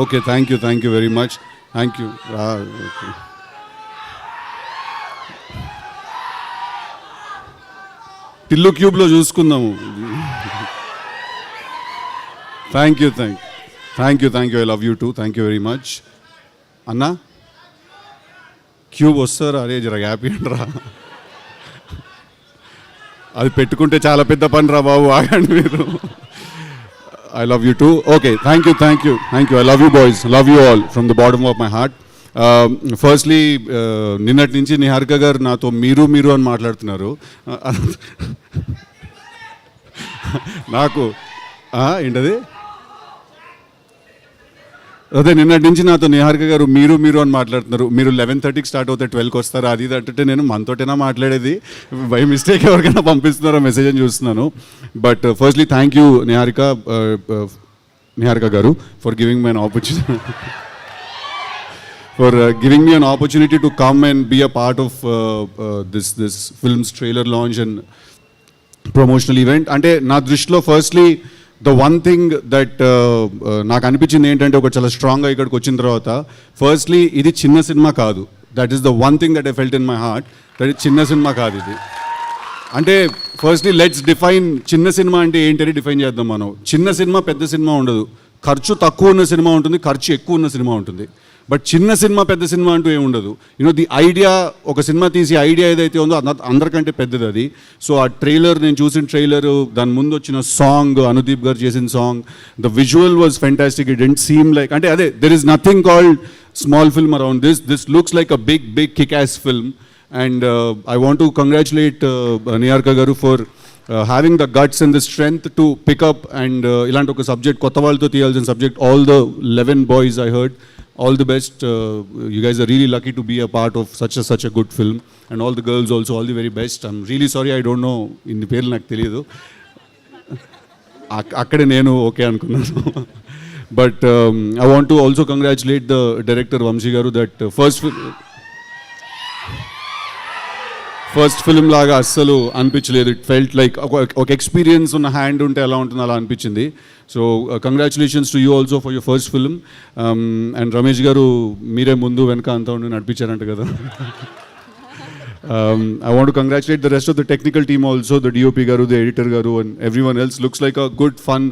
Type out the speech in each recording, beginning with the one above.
Okay, thank you very much. Thank you. Tillu క్యూబ్లో చూసుకుందాము. Thank you. I love you too. Thank you very much. అన్నా cube వస్తారా? అరే జర హ్యాపీ అంటరా, అది పెట్టుకుంటే చాలా పెద్ద పని రా బాబు, ఆగండి మీరు. I love you too. Okay, thank you. I love you boys. Love you all from the bottom of my heart. Firstly, నిన్నటి నుంచి నిహారిక గారు నాతో మీరు అని మాట్లాడుతున్నారు. నాకు ఏంటది అదే నిన్నటి నుంచి నాతో నిహారిక గారు మీరు అని మాట్లాడుతున్నారు. మీరు 11:30కి స్టార్ట్ అవుతే 12కి వస్తారా అది అంటే నేను మనతోటైనా మాట్లాడేది, బై మిస్టేక్ ఎవరికైనా పంపిస్తున్నారో మెసేజ్ అని చూస్తున్నాను. But firstly thank you Niharika గారు for giving me an opportunity to come and be a part of this film's trailer launch and promotional event. అంటే నా దృష్టిలో firstly the one thing that నాకు అనిపించింది ఏంటంటే, ఒక చాలా స్ట్రాంగ్గా ఇక్కడికి వచ్చిన తర్వాత ఫస్ట్లీ ఇది చిన్న సినిమా కాదు. That is the one thing that I felt in my heart, that ఇది చిన్న సినిమా కాదు. ఇది అంటే ఫస్ట్లీ లెట్స్ డిఫైన్ చిన్న సినిమా అంటే ఏంటని డిఫైన్ చేద్దాం మనం. చిన్న సినిమా పెద్ద సినిమా ఉండదు, ఖర్చు తక్కువ ఉన్న సినిమా ఉంటుంది, ఖర్చు ఎక్కువ ఉన్న సినిమా ఉంటుంది. బట్ చిన్న సినిమా పెద్ద సినిమా అంటూ ఏముండదు. యూనో ది ఐడియా, ఒక సినిమా తీసి ఐడియా ఏదైతే ఉందో అందరికంటే పెద్దది అది. సో ఆ ట్రైలర్, నేను చూసిన ట్రైలరు, దాని ముందు వచ్చిన సాంగ్, అనుదీప్ గారు చేసిన song, the visual was fantastic. It didn't seem like, అంటే అదే, there is nothing called small film around this. This looks like a big kick as film. And I want to congratulate Niharika గారు for having the guts and the strength to pick up and ఇలాంటి ఒక subject, కొత్త వాళ్ళతో తీయాల్సిన subject. All the 11 boys I heard, all the best. You guys are really lucky to be a part of such a good film, and all the girls also, all the very best. I'm really sorry I don't know in the పేర్లు నాకు తెలియదు, అక్కడే నేను okay అనుకున్నాను. But I want to also congratulate the director Vamsi garu, that first film లాగా అస్సలు అనిపించలేదు. It felt like ఒక ఎక్స్పీరియన్స్ ఉన్న హ్యాండ్ ఉంటే ఎలా ఉంటుందో అలా అనిపించింది. So congratulations to you also for your first film. And Ramesh garu మీరే ముందు వెనక అంతా ఉండి నడిపించారంట కదా. I want to congratulate the rest of the technical team also, the DOP garu, the editor garu, and everyone else. Looks like a good, fun,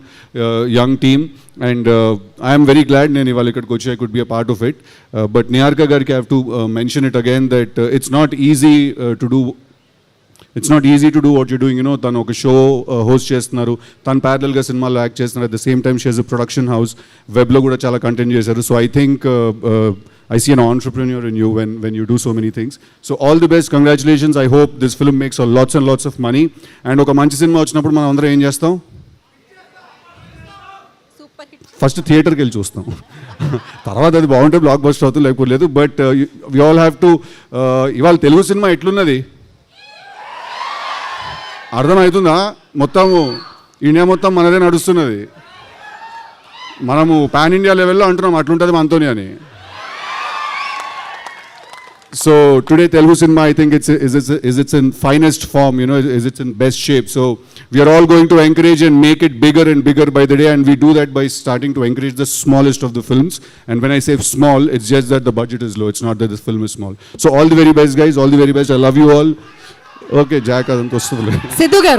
young team, and I am very glad nenu ivalu ikkadiki vachi I could be a part of it. But Niharika gariki I have to mention it again that it's not easy to do what you're doing. You know, tanu oka show host chestunaru, tanu parallel ga సినిమాలో act చేస్తున్నారు. At the same time she has a production house, web lo kuda chala content చేశారు. So I think I see an entrepreneur in you when you do so many things. So all the best, congratulations. I hope this film makes lots and lots of money. And oka manchi cinema vachinappudu మనం అందరం ఏం చేస్తాం? First థియేటర్కి వెళ్ళి చూస్తాం, తర్వాత అది బాగుంటే బ్లాక్ బస్టర్ అవుతుంది, లేకపోతే లేదు. But we all have to, ఇవాళ తెలుగు సినిమా ఎట్లున్నది అర్థమవుతుందా? మొత్తము ఇండియా మొత్తం మనదే నడుస్తున్నది. మనము పాన్ ఇండియా లెవెల్లో అంటున్నాం అట్లుంటుంది మనతోని అని. So today Telugu cinema, I think it's in finest form, you know, it's in best shape. So we are all going to encourage and make it bigger and bigger by the day, and we do that by starting to encourage the smallest of the films. And when I say small, it's just that the budget is low, it's not that this film is small. So all the very best guys, all the very best. I love you all. Okay, Jack adantu vastudile. Sidhu garu